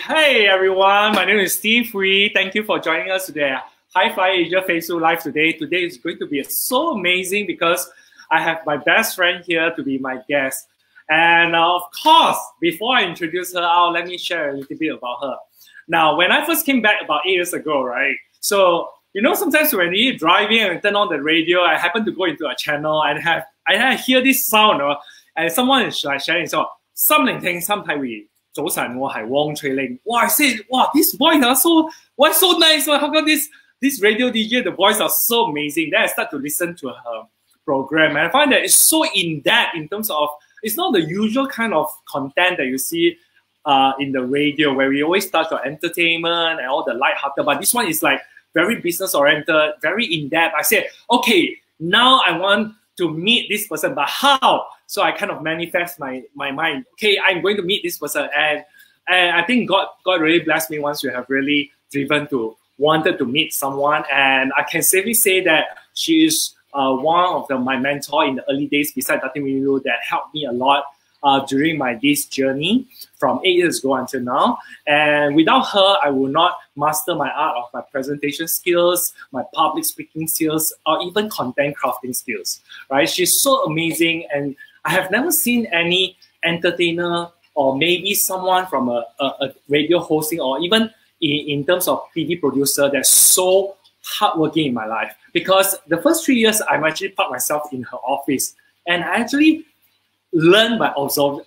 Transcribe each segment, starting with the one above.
Hi, everyone. My name is Steve Wee. Thank you for joining us today. High Flyer Asia Facebook Live today. Today is going to be so amazing because I have my best friend here to be my guest. And of course, before I introduce her out, let me share a little bit about her. Now, when I first came back about 8 years ago, right? So, you know, sometimes when you're driving and turn on the radio, I happen to go into a channel and I hear this sound, and someone is like sharing, so, 心聆聽心體會早晨我係汪翠玲. Wow, I said, wow, this voice are so nice. How come this radio DJ, the voice are so amazing? Then I start to listen to her program, and I find that it's so in-depth in terms of, it's not the usual kind of content that you see in the radio where we always touch on entertainment and all the light-hearted, but this one is like very business-oriented, very in-depth. I said, okay, now I want to meet this person, but how? So I kind of manifest my mind. Okay, I'm going to meet this person, and I think God really blessed me once you have really wanted to meet someone, and I can safely say that she is one of my mentor in the early days beside Dr. Minilu that helped me a lot during this journey from 8 years ago until now. And without her, I would not master my art of my presentation skills, my public speaking skills, or even content crafting skills, right? She's so amazing, and I have never seen any entertainer or maybe someone from a radio hosting or even in terms of TV producer that's so hardworking in my life. Because the first 3 years, I'm actually parked myself in her office, and I actually learned by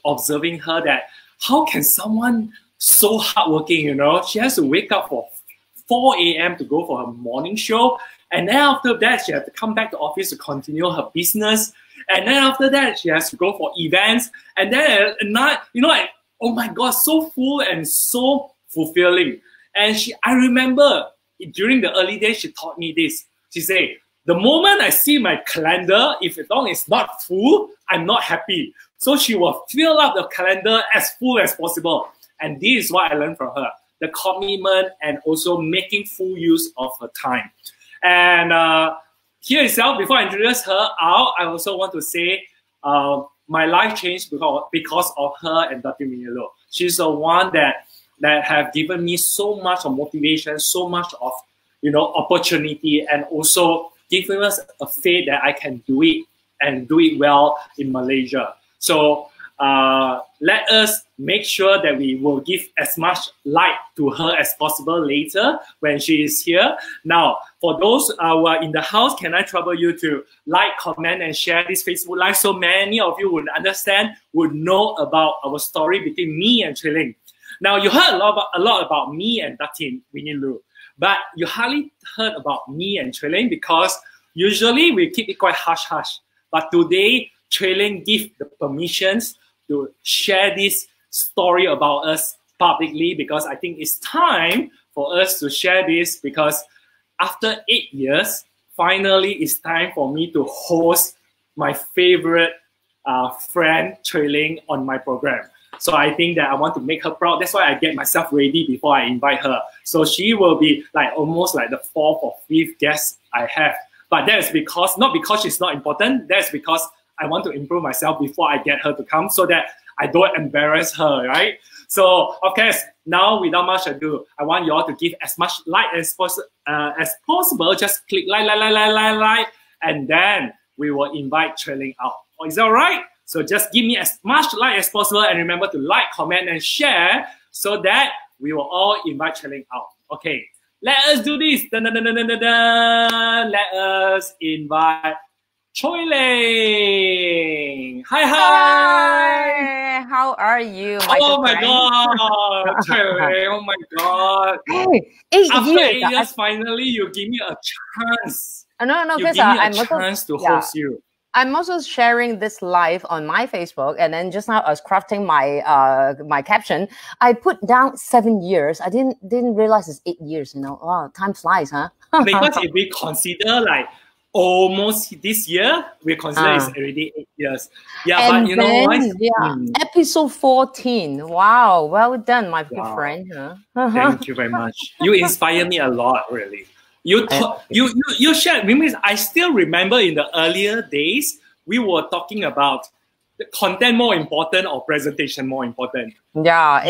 observing her that how can someone so hardworking, you know, she has to wake up for 4 a.m. to go for her morning show, and then after that she has to come back to office to continue her business, and then after that she has to go for events, and then at night, you know, like, oh my God, so full and so fulfilling. And I remember during the early days she taught me this. She said, the moment I see my calendar, if as long as it's not full, I'm not happy. So she will fill up the calendar as full as possible. And this is what I learned from her, the commitment and also making full use of her time. And here itself, before I introduce her out, I also want to say my life changed because of her and Dr. Minilu. She's the one that have given me so much of motivation, so much of, you know, opportunity, and also giving us a faith that I can do it and do it well in Malaysia. So let us make sure that we will give as much light to her as possible later when she is here. Now, for those who are in the house, can I trouble you to like, comment, and share this Facebook Live so many of you would understand, would know about our story between me and Chui Ling. Now, you heard a lot about me and Dr. Minilu, but you hardly heard about me and Chui Ling because usually we keep it quite hush-hush. But today, Chui Ling give the permissions to share this story about us publicly, because I think it's time for us to share this, because after 8 years, finally it's time for me to host my favorite friend, Chui Ling, on my program. So I think that I want to make her proud. That's why I get myself ready before I invite her. So she will be like almost like the 4th or 5th guest I have. But that is because, not because she's not important, that's because I want to improve myself before I get her to come so that I don't embarrass her, right? So, of course, now without much ado, I want you all to give as much like as possible. Just click like, and then we will invite Chui Ling out. Is that all right? So just give me as much like as possible, and remember to like, comment, and share so that we will all invite Chui Ling out. Okay, let us do this. Dun, dun, dun, dun, dun, dun, dun. Let us invite Chui Ling. Hi. Hi, how are you? Oh my God, Chui Ling, oh my God. Hey, After 8 years, finally you give me a chance. No, you give me a chance to host you. I'm also sharing this live on my Facebook, and then just now I was crafting my my caption. I put down 7 years. I didn't realize it's 8 years. You know, wow, time flies, huh? Because if we consider like almost this year, we consider it's already 8 years. Yeah, and but you know what? Yeah, episode 14. Wow, well done, my good friend. Huh? Thank you very much. You inspire me a lot, really. You shared. I still remember in the earlier days we were talking about the content more important or presentation more important. Yeah,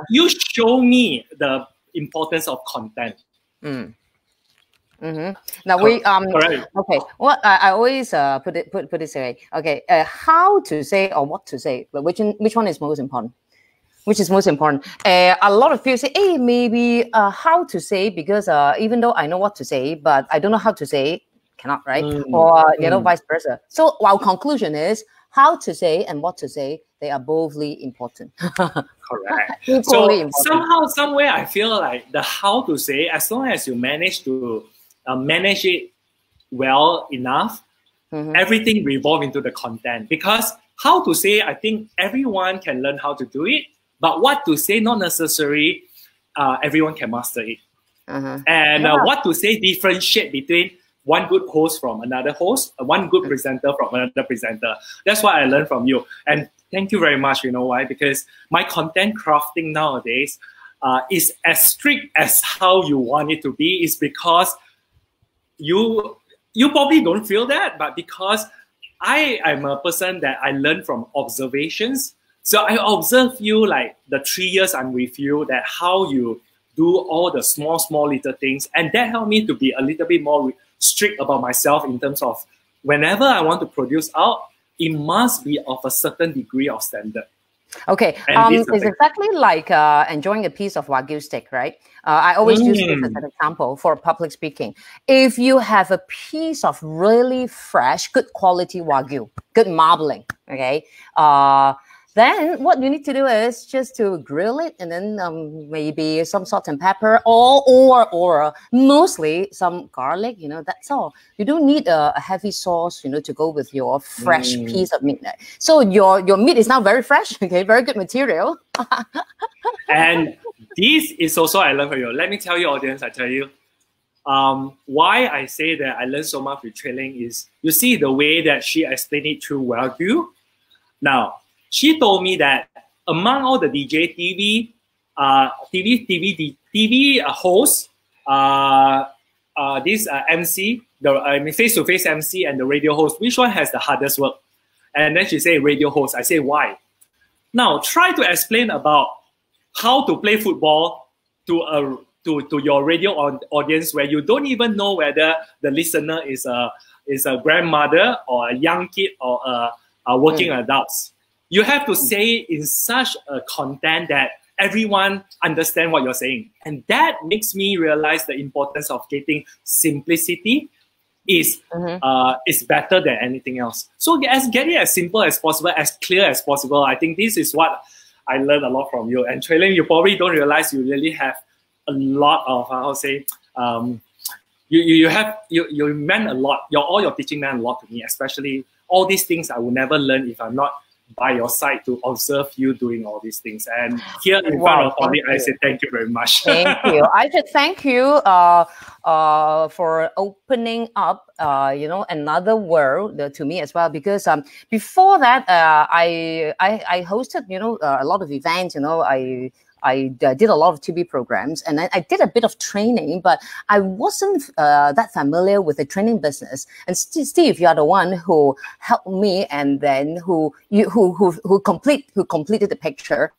you show me the importance of content. Now we Correct. okay. What I always put it this way. Okay, how to say or what to say, but which one is most important? Which is most important? A lot of people say, "Hey, maybe how to say," because even though I know what to say, but I don't know how to say, cannot, right? Or vice versa. So our conclusion is how to say and what to say. They are bothly important. Correct. Equally So important. somehow, somewhere, I feel like the how to say, as long as you manage to manage it well enough, everything revolves into the content. Because how to say, I think everyone can learn how to do it, but what to say, not necessarily everyone can master it. And what to say differentiate between one good host from another host, one good presenter from another presenter. That's what I learned from you. And thank you very much. You know why? Because my content crafting nowadays is as strict as how you want it to be. Is because you probably don't feel that, but because I am a person that I learn from observations. So I observe you like the 3 years I'm with you, that how you do all the small little things. And that helped me to be a little bit more strict about myself in terms of whenever I want to produce out, it must be of a certain degree of standard. Okay, it's exactly like enjoying a piece of Wagyu steak, right? I always use this as an example for public speaking. If you have a piece of really fresh, good quality Wagyu, good marbling, okay, then what you need to do is just to grill it, and then maybe some salt and pepper, or mostly some garlic. That's all. You don't need a heavy sauce, to go with your fresh piece of meat. So your meat is now very fresh. Okay, very good material. And this is also I learned from you. Let me tell you, audience. I tell you, why I say that I learned so much with Chui Ling is, you see the way that she explained it through Wagyu. Now, she told me that among all the DJ, TV hosts, this MC, the face-to-face MC and the radio host, which one has the hardest work? And then she said radio host. I say why? Now try to explain about how to play football to your radio audience where you don't even know whether the listener is a grandmother or a young kid or a working adults. You have to say in such a content that everyone understand what you're saying. And that makes me realize the importance of getting simplicity is better than anything else. So get it as simple as possible, as clear as possible. I think this is what I learned a lot from you. And Chui Ling, you probably don't realize you really have a lot of, you meant a lot. All your teaching meant a lot to me, especially all these things I will never learn if I'm not by your side to observe you doing all these things. And here in front of Holly, I say thank you very much. Thank you. I should thank you for opening up, another world to me as well. Because before that, I hosted, a lot of events. I did a lot of TV programs, and I did a bit of training, but I wasn't that familiar with the training business. And Steve, you are the one who helped me, and then who completed the picture,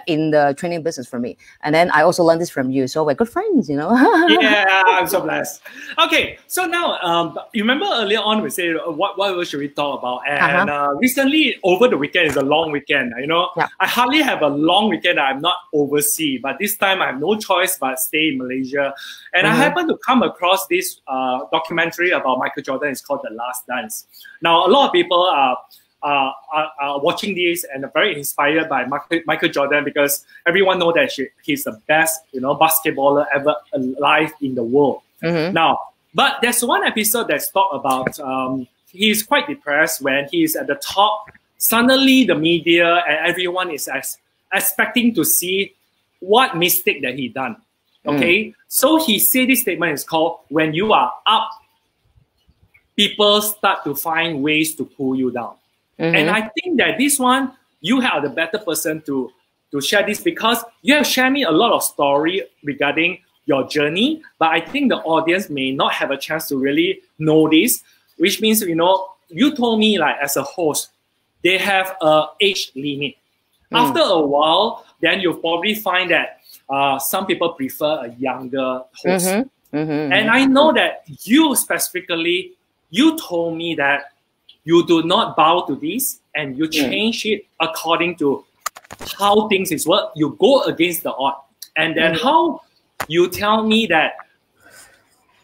in the training business for me. And then I also learned this from you, so we're good friends, Yeah, I'm so blessed. Okay, so now you remember earlier on we said what should we talk about? And recently over the weekend is a long weekend. I hardly have a long weekend that I'm not overseas, but this time I have no choice but stay in Malaysia. And I happened to come across this documentary about Michael Jordan. It's called The Last Dance. Now a lot of people are watching this and are very inspired by Michael Jordan, because everyone knows that he's the best basketballer ever alive in the world. Now, but there's one episode that's talked about he's quite depressed when he's at the top. Suddenly the media and everyone is expecting to see what mistake that he done. Okay, so he said this statement is called, when you are up, people start to find ways to pull you down. And I think that this one, you are the better person to share this, because you have shared me a lot of story regarding your journey, but I think the audience may not have a chance to really know this, which means, you told me like as a host, they have an age limit. After a while, then you'll probably find that some people prefer a younger host. And I know that you specifically, you told me that you do not bow to this and you change it according to how things is work. You go against the odd. And then how you tell me that,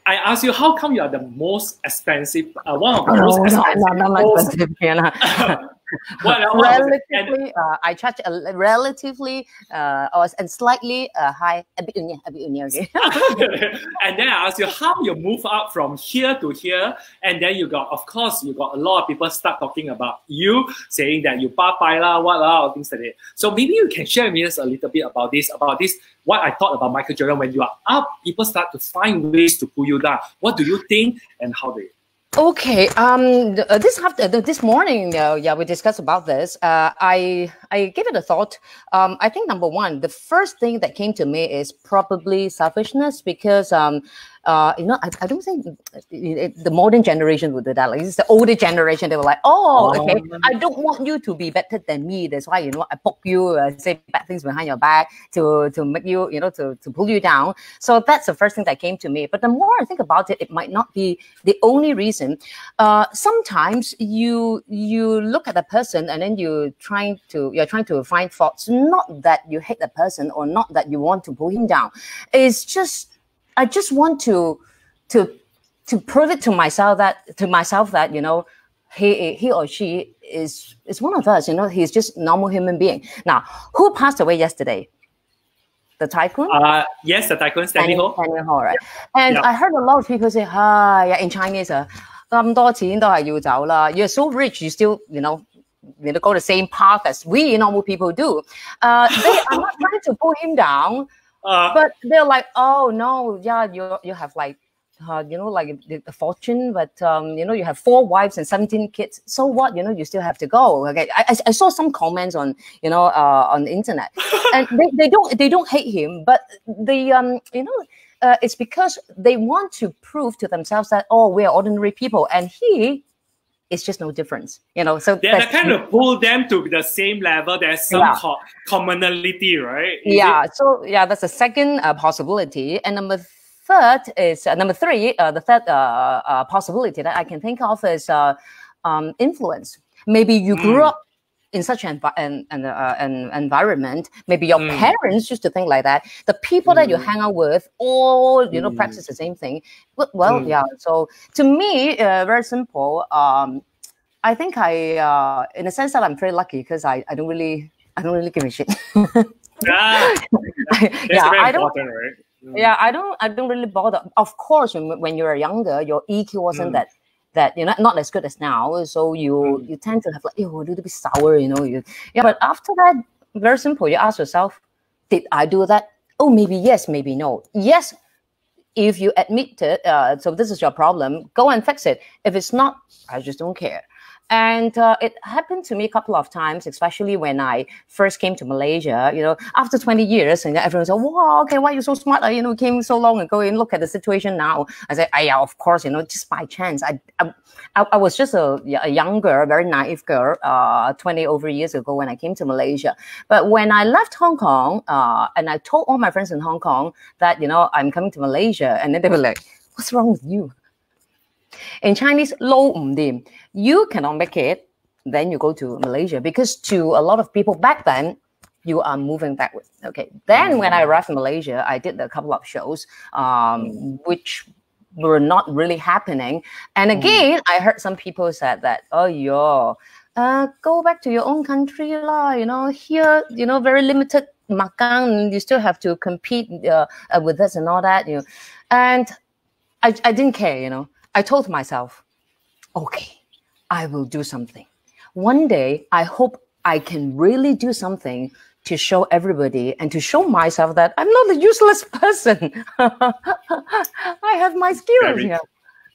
I ask you, how come you are the most expensive, one of the most expensive? Relatively, I charge a relatively and slightly high. Okay. And then I ask you how you move up from here to here, and then you got, of course, you got a lot of people start talking about you, saying that you papai la, what la, things like that. So maybe you can share with us a little bit about this. What I thought about Michael Jordan. When you are up, people start to find ways to pull you down. What do you think, and how do you? Okay. This morning, we discussed about this. I gave it a thought. I think number one, the first thing that came to me is probably selfishness, because I don't think the modern generation would do that. Like, it's the older generation. They were like, okay, I don't want you to be better than me. That's why, I poke you, say bad things behind your back to make you, to pull you down. So that's the first thing that came to me. But the more I think about it, it might not be the only reason. Sometimes you look at a person and then you're trying to find faults. Not that you hate the person or not that you want to pull him down. It's just, I just want to prove it to myself that he or she is one of us. He's just a normal human being. Now, who passed away yesterday? The tycoon? Yes, the tycoon, Stanley Ho. Stanley Ho, right? And I heard a lot of people say, in Chinese, 咁多錢都係要走啦. You're so rich, you still, go the same path as we normal people do. They are not trying to pull him down. But they're like, oh no, you have like, the fortune, but you have 4 wives and 17 kids. So what? You still have to go. Okay, I saw some comments on on the internet, and they don't hate him, but it's because they want to prove to themselves that we're ordinary people, and it's just no difference, So they kind of pull them to the same level. There's some commonality, right? So that's the second possibility. And number three, the third possibility that I can think of is influence. Maybe you grew up in such an environment. Maybe your parents used to think like that. The people that you hang out with all practice the same thing. So to me, very simple. I think in a sense that I'm very lucky, because I don't really give a shit. That's very important, right? I don't really bother. Of course, when you were younger, your EQ wasn't that not as good as now. So you tend to have like, a little bit sour, But after that, very simple. You ask yourself, did I do that? Oh, maybe yes, maybe no. Yes, if you admit it, so this is your problem, go and fix it. If it's not, I just don't care. And it happened to me a couple of times, especially when I first came to Malaysia, after 20 years, and everyone said, wow, okay, why are you so smart? Came so long ago, and look at the situation now. I said, yeah, of course, just by chance. I was just a younger, very naive girl, 20 over years ago when I came to Malaysia. But when I left Hong Kong, and I told all my friends in Hong Kong that, I'm coming to Malaysia, and then they were like, what's wrong with you? In Chinese, 撈唔掂. You cannot make it, then you go to Malaysia, because to a lot of people back then, you are moving backward. Okay. Then when I arrived in Malaysia, I did a couple of shows, which were not really happening. And again, I heard some people said that, go back to your own country lah. Here, very limited makan. You still have to compete with this and all that. And I didn't care. I told myself, okay, I will do something. One day, I hope I can really do something to show everybody and to show myself that I'm not a useless person. I have my skills.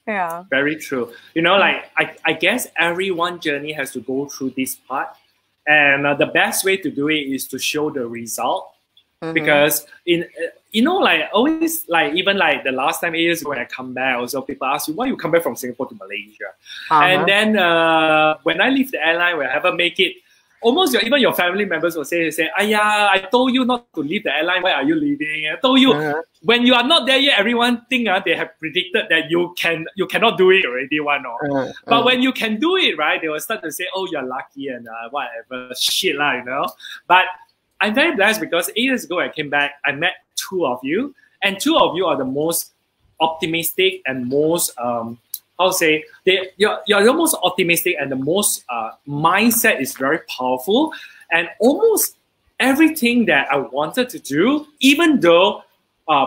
Yeah. Very true. I guess everyone's journey has to go through this part. And the best way to do it is to show the result. Because always, even the last time 8 years ago when I come back, also people ask you, why you come back from Singapore to Malaysia? And then when I leave the airline, when I ever make it, almost even your family members will say, "Aya, I told you not to leave the airline. Why are you leaving? I told you." When you are not there yet, everyone think they have predicted that you cannot do it already, But when you can do it, right, they will start to say, "Oh, you're lucky," and whatever shit, you know. But I'm very blessed because 8 years ago I came back, I met 2 of you, and 2 of you are the most optimistic and most you're the most optimistic, and the most mindset is very powerful, and almost everything that I wanted to do, even though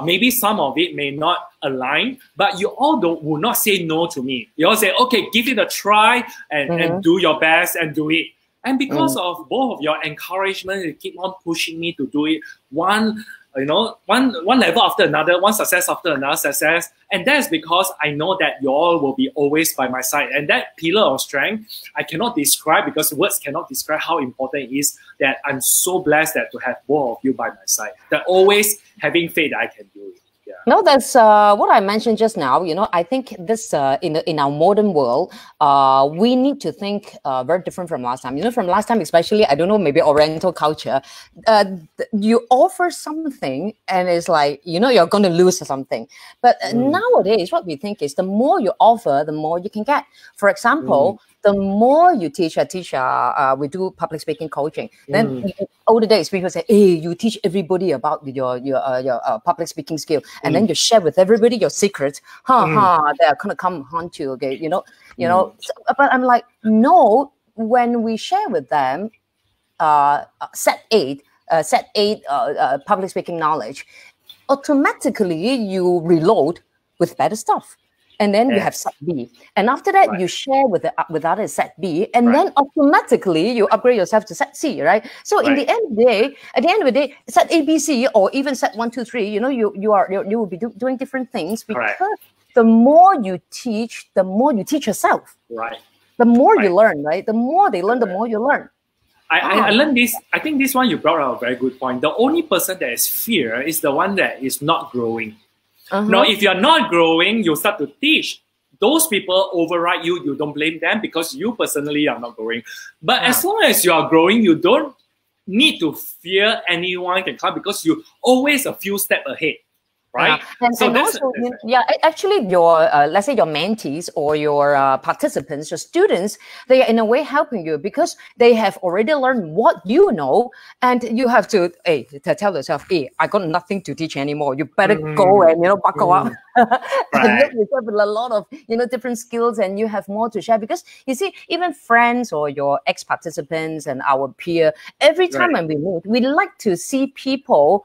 maybe some of it may not align, but you all will not say no to me. You all say, okay, give it a try and do your best and do it. And because of both of your encouragement, you keep on pushing me to do it one level after another, one success after another success. And that's because I know that you all will be always by my side. And that pillar of strength, I cannot describe, because words cannot describe how important it is that I'm so blessed that to have both of you by my side. That always having faith that I can do it. Yeah. No, that's what I mentioned just now. You know, I think this in our modern world, we need to think very different from last time. You know, from last time, especially, I don't know, maybe Oriental culture, you offer something and it's like, you know, you're going to lose something. But nowadays, what we think is the more you offer, the more you can get. For example, the more you teach, we do public speaking coaching. Then older days, people say, hey, you teach everybody about your public speaking skill. And then you share with everybody your secrets. They're going to come haunt you, okay? You know. So, but I'm like, no, when we share with them set 8 public speaking knowledge, automatically you reload with better stuff. And then you have set B. And after that, you share with others set B. And then automatically you upgrade yourself to set C, right? So in the end of the day, set A, B, C, or even set 1, 2, 3, you know, you will be doing different things, because the more you teach yourself. Right. The more you learn, right? The more they learn, the more you learn. I learned this. I think this one you brought out a very good point. The only person that is fear is the one that is not growing. Now, if you're not growing, you start to teach. Those people override you. You don't blame them because you personally are not growing. But as long as you are growing, you don't need to fear anyone can come, because you're always a few steps ahead. Right. And also, actually, your let's say your mentees or your participants, your students, they are in a way helping you, because they have already learned what you know, and you have to tell yourself, hey, I got nothing to teach anymore. You better go and buckle up and look yourself with a lot of different skills, and you have more to share. Because you see, even friends or your ex-participants and our peer, every time when we meet, we like to see people.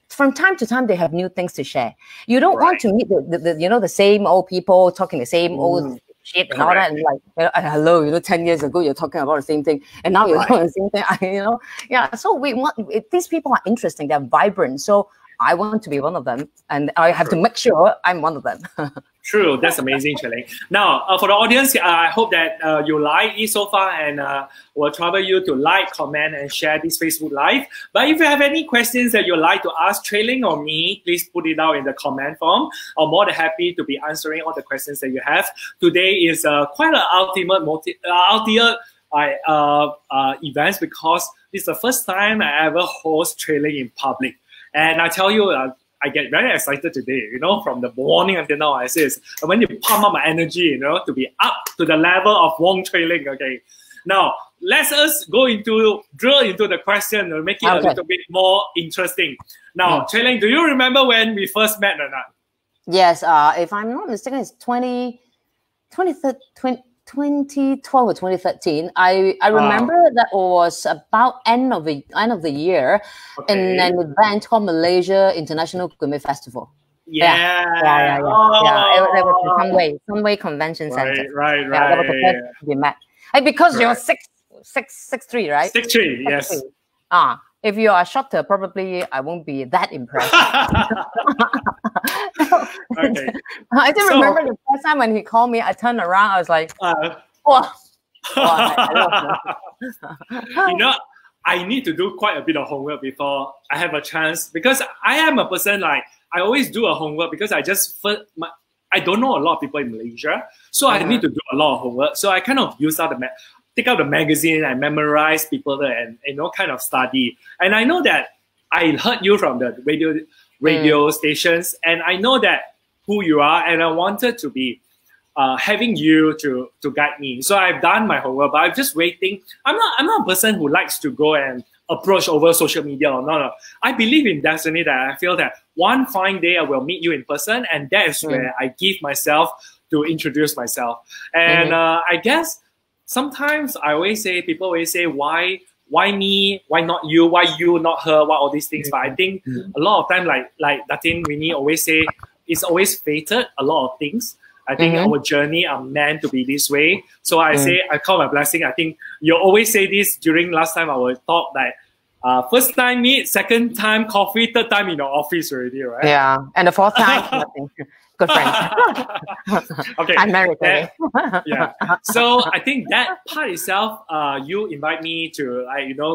From time to time, they have new things to share. You don't want to meet the same old people talking the same old shit and all that. And like, hello, 10 years ago, you're talking about the same thing, and now you're talking the same thing. So we want these people are interesting. They're vibrant. So I want to be one of them, and I have to make sure I'm one of them. True, that's amazing, Chui Ling. Now, for the audience, I hope that you like it so far, and we'll trouble you to like, comment, and share this Facebook Live. But if you have any questions that you'd like to ask Chui Ling or me, please put it out in the comment form. I'm more than happy to be answering all the questions that you have. Today is quite an ultimate event, because this is the first time I ever host Chui Ling in public. And I tell you, I get very excited today, from the morning until now. I want to pump up my energy, to be up to the level of Chui Ling, okay? Now, let us drill into the question and make it a little bit more interesting. Now, Chui Ling, do you remember when we first met or not? Yes, if I'm not mistaken, it's 2012 or 2013. I remember that was about end of the year in an event called Malaysia International Gourmet Festival. It was some way convention center. Right. That was the first we met. Because you're 6'3", right? 6'3", yes. If you are shorter, probably I won't be that impressed. I still remember the first time when he called me, I turned around, I was like, wow. I need to do quite a bit of homework before I have a chance, because I am a person I always do a homework, because I don't know a lot of people in Malaysia, so I need to do a lot of homework. So I kind of use out take out the magazine and memorize people there and kind of study. And I know that I heard you from the radio stations, and I know that who you are, and I wanted to be having you to guide me. So I've done my homework, but I'm just waiting. I'm not a person who likes to go and approach over social media or no. I believe in destiny, that I feel that one fine day I will meet you in person, and that is where I give myself to introduce myself. And I guess sometimes people always say, why me? Why not you? Why you, not her? Why all these things? But I think a lot of time, like Datin Winnie always say, it's always fated, a lot of things. I think our journey are meant to be this way. So I say, I call my blessing. I think you always say this during last time our talk, that first time meet, second time coffee, third time in your office already, right? Yeah, and the fourth time, nothing. Good friends. Okay. I'm married. Yeah. So I think that part itself, you invite me to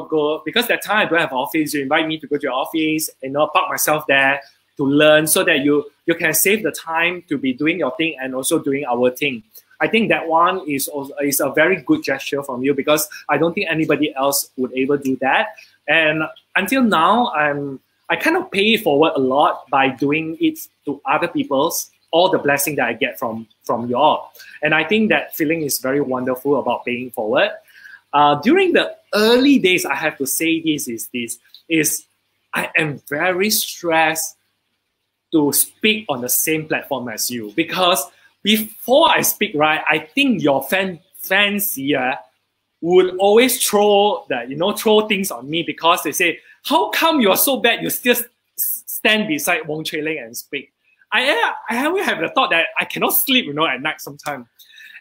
go, because that time I don't have office. You invite me to go to your office and park myself there to learn, so that you can save the time to be doing your thing and also doing our thing. I think that one is a very good gesture from you, because I don't think anybody else would ever do that. And until now, I kind of pay it forward a lot by doing it to other people's, all the blessing that I get from you all. And I think that feeling is very wonderful about paying forward. During the early days, I have to say is I am very stressed to speak on the same platform as you, because before I speak, right, I think your fans here would always throw things on me, because they say, how come you're so bad, you still stand beside Chui Ling and speak? I always have the thought that I cannot sleep, at night sometimes.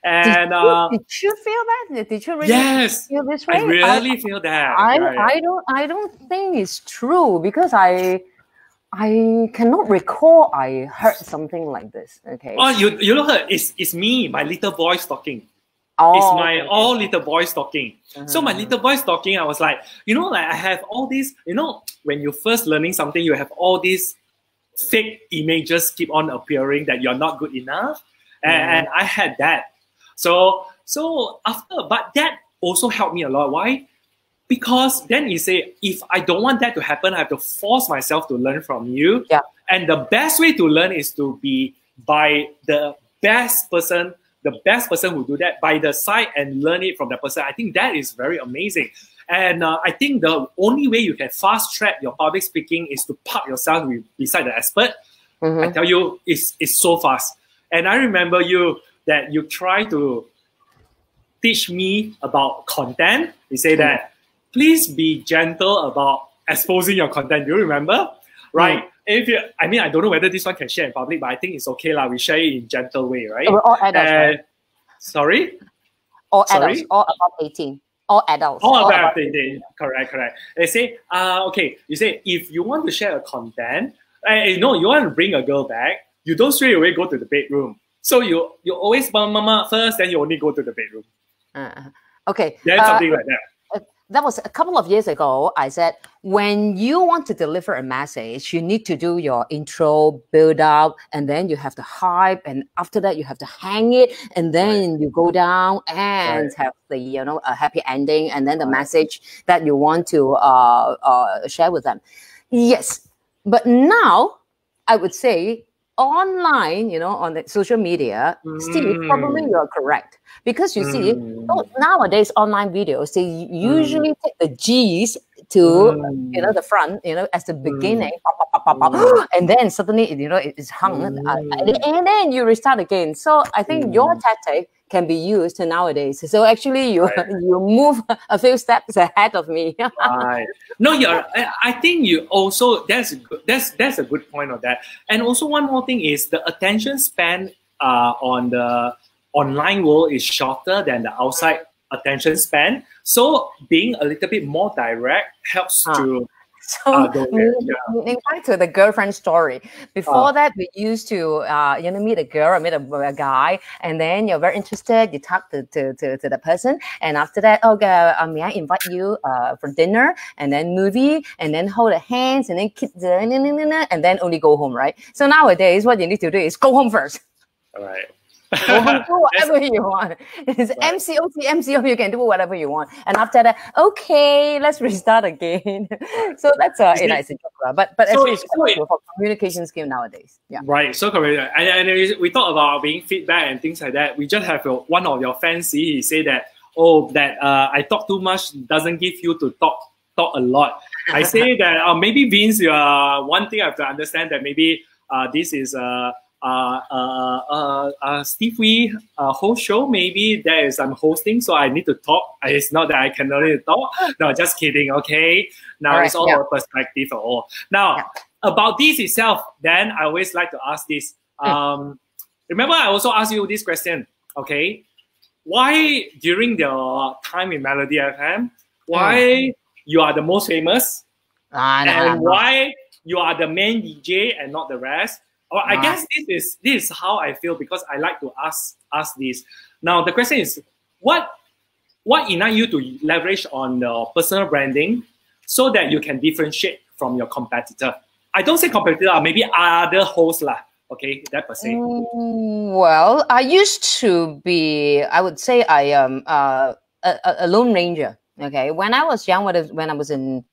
And did you feel that? Did you really feel this way? I really feel that. I don't think it's true, because I cannot recall I heard something like this. Okay. Oh, you know her? It's me, my little voice talking. Oh, it's my all little voice talking. So my little voice talking, I was like, I have all these, when you're first learning something, you have all these fake images keep on appearing that you're not good enough. And I had that. So but that also helped me a lot. Why? Because then you say, if I don't want that to happen, I have to force myself to learn from you. Yeah. And the best way to learn is to be by the best person who do that by the side and learn it from that person. I think that is very amazing. And I think the only way you can fast track your public speaking is to park yourself beside the expert. I tell you, it's so fast. And I remember that you try to teach me about content. You say that, please be gentle about exposing your content. Do you remember? Right? I don't know whether this one can share in public, but I think it's okay. We share it in gentle way, right? We're all adults, right? Sorry? All adults, all above 18. All adults. All above 18. Correct. They say, okay, you say, if you want to share a content, you want to bring a girl back, you don't straight away go to the bedroom. So you always mama first, then you only go to the bedroom. Okay. There's something like that. That was a couple of years ago. I said, when you want to deliver a message, you need to do your intro, build up, and then you have to hype, and after that you have to hang it, and then you go down and have the a happy ending, and then the message that you want to share with them. Yes, but now I would say online, on the social media, Steve, probably you're correct. Because you see, nowadays online videos, they usually take the G's to the front, as the beginning, and then suddenly it's hung, and then you restart again. So I think your tactic can be used nowadays. So actually, you move a few steps ahead of me. Right. No, I think you also that's a good point of that. And also one more thing is the attention span on the online world is shorter than the outside attention span. So being a little bit more direct helps to. So, in fact, to the girlfriend story, before that, we used to, meet a girl or meet a guy, and then you're very interested, you talk to the person, and after that, may I invite you for dinner, and then movie, and then hold the hands, and then kiss, and then only go home, right? So nowadays, what you need to do is go home first. All right. Go home, do whatever you want. It's Right. MCO, you can do whatever you want. And after that, okay, let's restart again. So that's it's a joke. But actually it's good for communication skill nowadays. Yeah. Right. So and we talk about being feedback and things like that. We just have one of your fans, he say that, I talk too much doesn't give you to talk a lot. I say that maybe Vince, one thing I have to understand that maybe this is Steve Wee whole show. Maybe there is I'm hosting, so I need to talk. It's not that I can only talk. No, just kidding. Okay. Now it's all about perspective or all. Now about this itself, then I always like to ask this. Remember, I also asked you this question. Okay, why during the time in Melody FM, why you are the most famous, and why you are the main DJ and not the rest? Or I guess this is how I feel, because I like to ask this. Now the question is, what ignite you to leverage on the personal branding so that you can differentiate from your competitor? I don't say competitor, maybe other hosts lah. Okay, that per se. Well, I used to be, I would say I am a lone ranger. Okay, when I was young, when I was in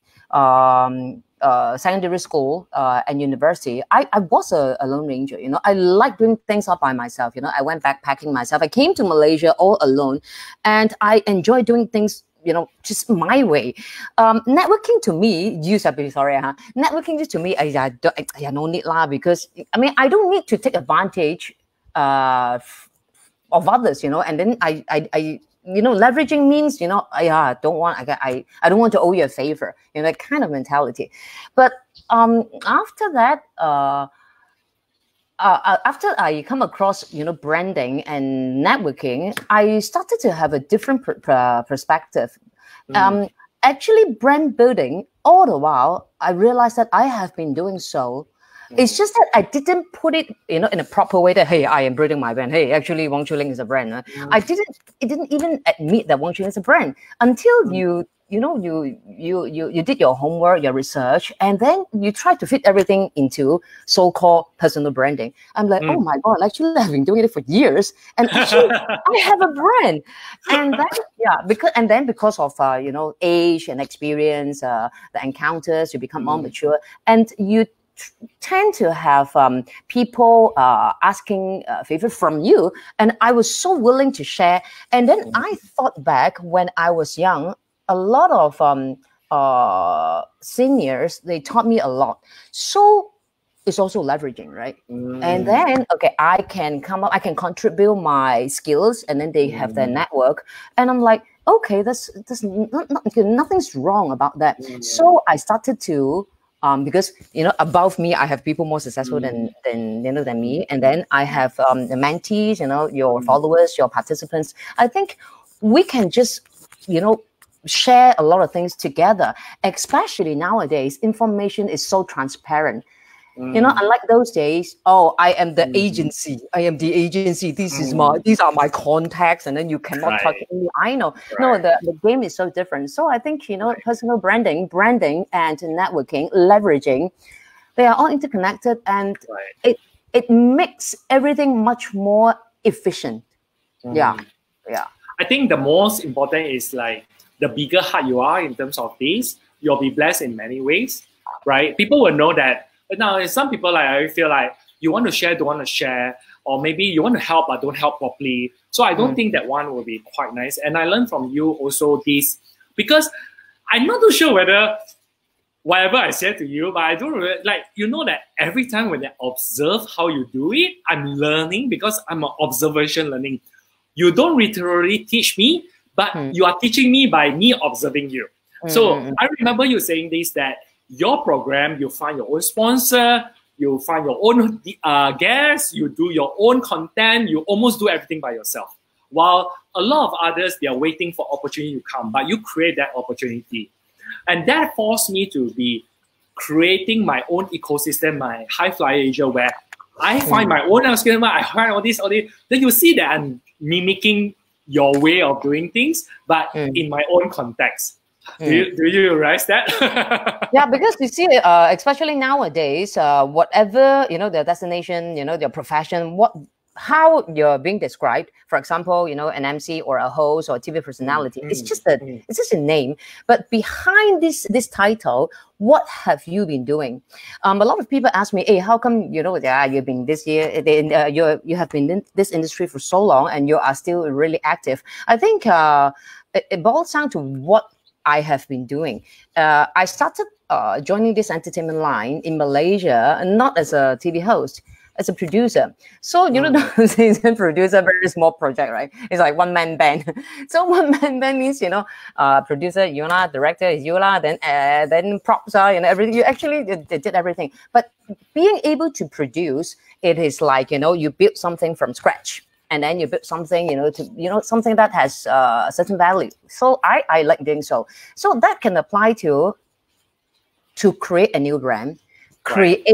secondary school and university, I was a lone ranger. You know, I like doing things all by myself. You know, I went backpacking myself. I came to Malaysia all alone, and I enjoy doing things, you know, just my way. Networking to me, networking just to me, no need lah, because I mean, I don't need to take advantage of others, you know, and then I you know, leveraging means, you know, I don't want to owe you a favor, you know, that kind of mentality. But after that, after I come across, you know, branding and networking, I started to have a different perspective. Actually, brand building, all the while, I realized that I have been doing so. It's just that I didn't put it, you know, in a proper way that, hey, I am building my brand. Hey, actually, Chui Ling is a brand. It didn't even admit that Chui Ling is a brand until you did your homework, your research, and then you try to fit everything into so-called personal branding. I'm like, oh my God, actually, I've been doing it for years, and actually, I have a brand. And that, because of you know, age and experience, the encounters, you become more mature, and you tend to have people asking favor from you, and I was so willing to share. And then I thought back when I was young, a lot of seniors, they taught me a lot. So it's also leveraging, right? And then, okay, I can come up, I can contribute my skills, and then they have their network, and I'm like, okay, nothing's wrong about that. So I started to because, you know, above me, I have people more successful than me. And then I have the mentees, you know, your followers, your participants. I think we can just, you know, share a lot of things together. Especially nowadays, information is so transparent. You know, unlike those days, I am the agency. I am the agency. These are my contacts, and then you cannot talk to me. I know. No, the game is so different. So I think, you know, personal branding, and networking, leveraging, they are all interconnected, and it makes everything much more efficient. Yeah. I think the most important is, like, the bigger heart you are in terms of this, you'll be blessed in many ways, right? People will know that. But now, some people, like, I feel like you want to share, don't want to share, or maybe you want to help but don't help properly. So I don't think that one will be quite nice. And I learned from you also this, because I'm not too sure whether whatever I said to you, but I don't really, like, you know that every time when I observe how you do it, I'm learning, because I'm an observation learning. You don't literally teach me, but you are teaching me by me observing you. So I remember you saying this, that your program, you find your own sponsor, you find your own guests, you do your own content, you almost do everything by yourself. While a lot of others, they are waiting for opportunity to come, but you create that opportunity. And that forced me to be creating my own ecosystem, my high flyer Asia, where I find my own ecosystem, I find all this. Then you see that I'm mimicking your way of doing things, but in my own context. Do you realize that? Yeah, because you see, especially nowadays, whatever, you know, their destination, you know, their profession, how you're being described, for example, you know, an MC or a host or a TV personality, it's just a name. But behind this title, what have you been doing? A lot of people ask me, hey, how come, you know, you've been this year, you have been in this industry for so long and you are still really active? I think it boils down to what I have been doing. I started joining this entertainment line in Malaysia, not as a TV host, as a producer. So, you know, as a producer, very small project, right? It's like one-man band. So one-man band means, you know, producer, Yuna, director is Yula, then props are, you know, everything. You actually did everything. But being able to produce, it is like, you know, you build something from scratch. And then you build something, you know, something that has a certain value. So I like doing so. So that can apply to create a new brand, create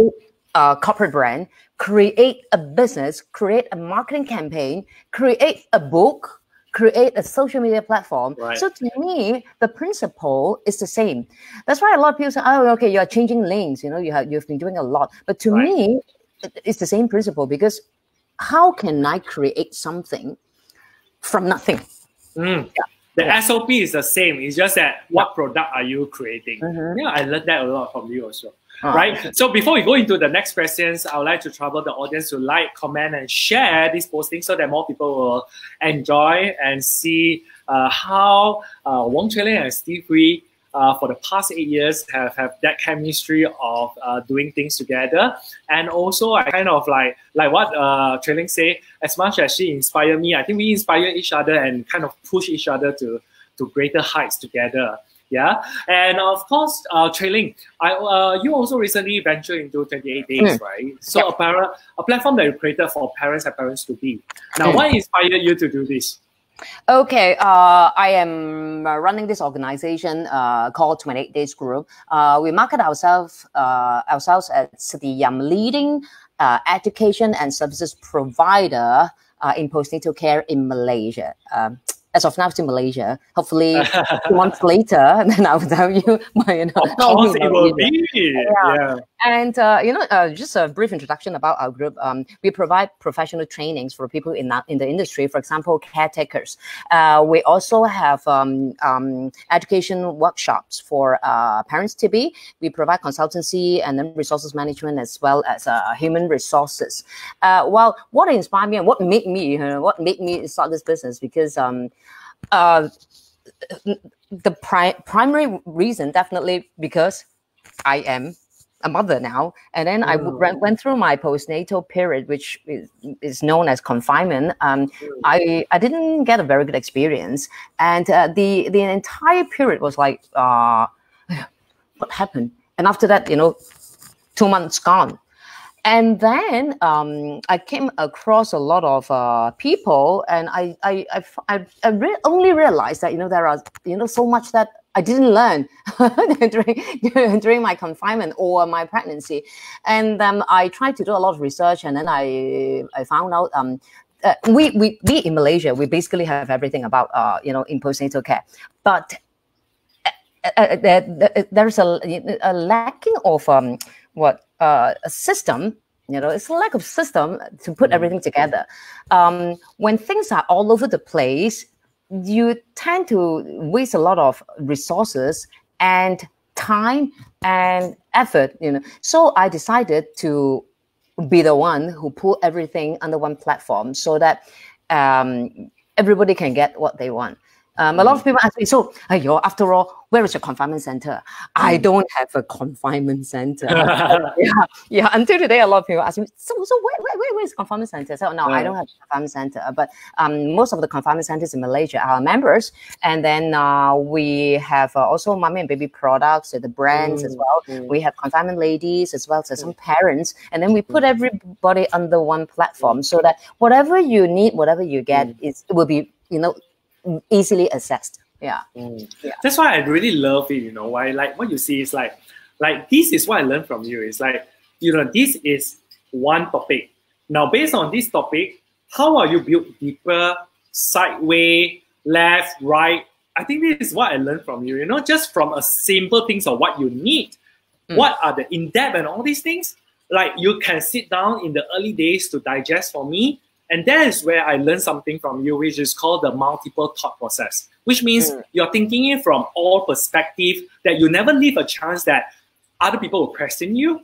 a corporate brand, create a business, create a marketing campaign, create a book, create a social media platform. Right. So to me, the principle is the same. That's why a lot of people say, oh, okay, you're changing lanes, you know, you've been doing a lot. But to me, it's the same principle, because how can I create something from nothing? The SOP is the same. It's just that what product are you creating? Yeah, I learned that a lot from you also. Right. So before we go into the next questions, I would like to trouble the audience to like, comment, and share this posting so that more people will enjoy and see how Chui Ling and Steve Hui for the past 8 years have that chemistry of doing things together. And also, I kind of like what Chui Ling say, as much as she inspired me, I think we inspire each other and kind of push each other to greater heights together. Yeah, and of course, Chui Ling, you also recently ventured into 28 Days, right? So a platform that you created for parents and parents to be. Now, what inspired you to do this? Okay, I am running this organization called 28 Days Group. We market ourselves as the leading education and services provider in postnatal care in Malaysia. As of now, to Malaysia. Hopefully, 2 months later, then I will tell you. Of course, it will be. Yeah. And just a brief introduction about our group. We provide professional trainings for people in the industry. For example, caretakers. We also have education workshops for parents to be. We provide consultancy and then resources management as well as human resources. Well, what inspired me and what made me start this business, because the primary reason, definitely because I am a mother now, and then I went through my postnatal period, which is known as confinement. I didn't get a very good experience, and the entire period was like, what happened? And after that, 2 months gone. And then I came across a lot of people, and I only realized that there are so much that I didn't learn during my confinement or my pregnancy, and I tried to do a lot of research, and then I found out we in Malaysia, we basically have everything about in postnatal care, but there's a lacking of a system. It's a lack of system to put everything together. When things are all over the place, you tend to waste a lot of resources and time and effort. So I decided to be the one who put everything under one platform so that everybody can get what they want. A lot of people ask me, so after all, where is your confinement center? I don't have a confinement center. yeah. Until today, a lot of people ask me, so where is confinement center? So no, I don't have a confinement center. But most of the confinement centers in Malaysia are members, and then we have also mommy and baby products, the brands as well. We have confinement ladies as well as some parents, and then we put everybody under one platform so that whatever you need, whatever you get, it will be easily accessed. Yeah. That's why I really love it. Why, like what you see is like this is what I learned from you. It's like, this is one topic. Now, based on this topic, how are you build deeper, sideways, left, right? I think this is what I learned from you. Just from a simple things of what you need, what are the in-depth and all these things. Like you can sit down in the early days to digest for me. And that is where I learned something from you, which is called the multiple thought process, which means you're thinking it from all perspectives, that you never leave a chance that other people will question you.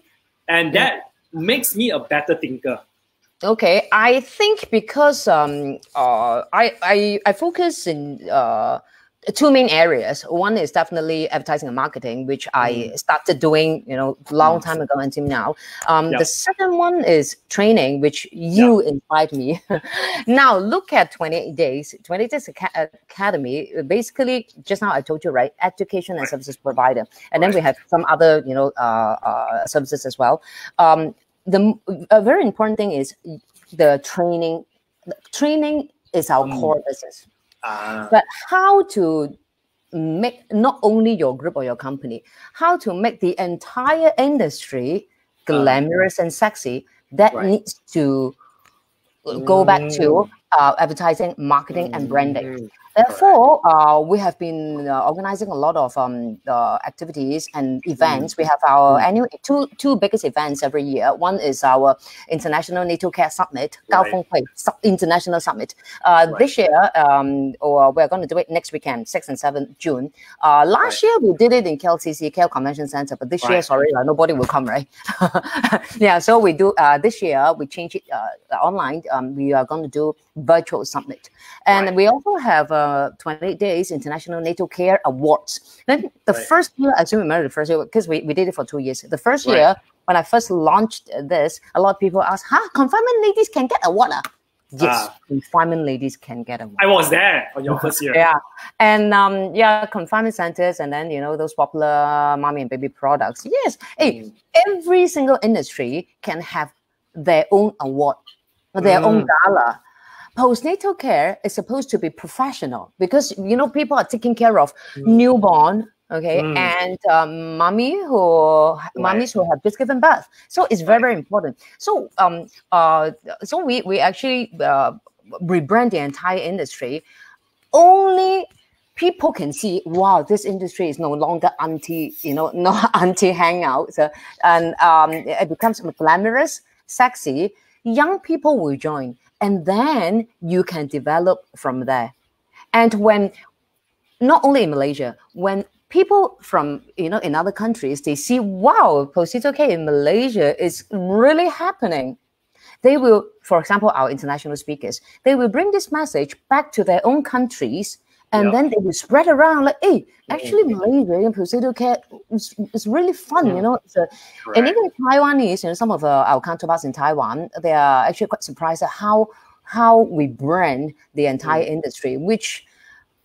And that makes me a better thinker. Okay, I think because I focus in two main areas. One is definitely advertising and marketing, which I started doing, long time ago until now. The second one is training, which you inspired me. Now look at 28 Days. 28 Days Academy, basically, just now I told you, right? Education and services provider. And then we have some other, services as well. The very important thing is the training. Training is our core business. But how to make not only your group or your company, how to make the entire industry glamorous and sexy, that needs to go back to advertising, marketing, and branding. Therefore, we have been organizing a lot of activities and events. We have our annual two biggest events every year. One is our International Natal Care Summit, International Summit. This year, or we're going to do it next weekend, 6th and 7th June. Last year, we did it in KLCC, KL Convention Center, but this year, sorry, nobody will come, right? Yeah, so we do, this year, we change it online. We are going to do virtual summit. And we also have 28 Days International Natal Care Awards. Then the first year, I still remember the first year, because we did it for 2 years. The first year, when I first launched this, a lot of people asked, confinement ladies can get award? Yes, confinement ladies can get award. I was there on your first year. Yeah. And confinement centers, and then, those popular mommy and baby products. Yes. Hey, every single industry can have their own award, their own gala. Postnatal care is supposed to be professional because, people are taking care of newborn, and mummies who have just given birth. So it's very, very important. So so we actually rebrand the entire industry. Only people can see, wow, this industry is no longer auntie hangouts, and it becomes glamorous, sexy. Young people will join. And then you can develop from there. And when, not only in Malaysia, when people from, in other countries, they see, wow, postnatal care in Malaysia is really happening. They will, for example, our international speakers, they will bring this message back to their own countries. And then they will spread around like, hey, actually Malaysia and postnatal care is really fun, And even Taiwanese, some of our counterparts in Taiwan, they are actually quite surprised at how we brand the entire industry, which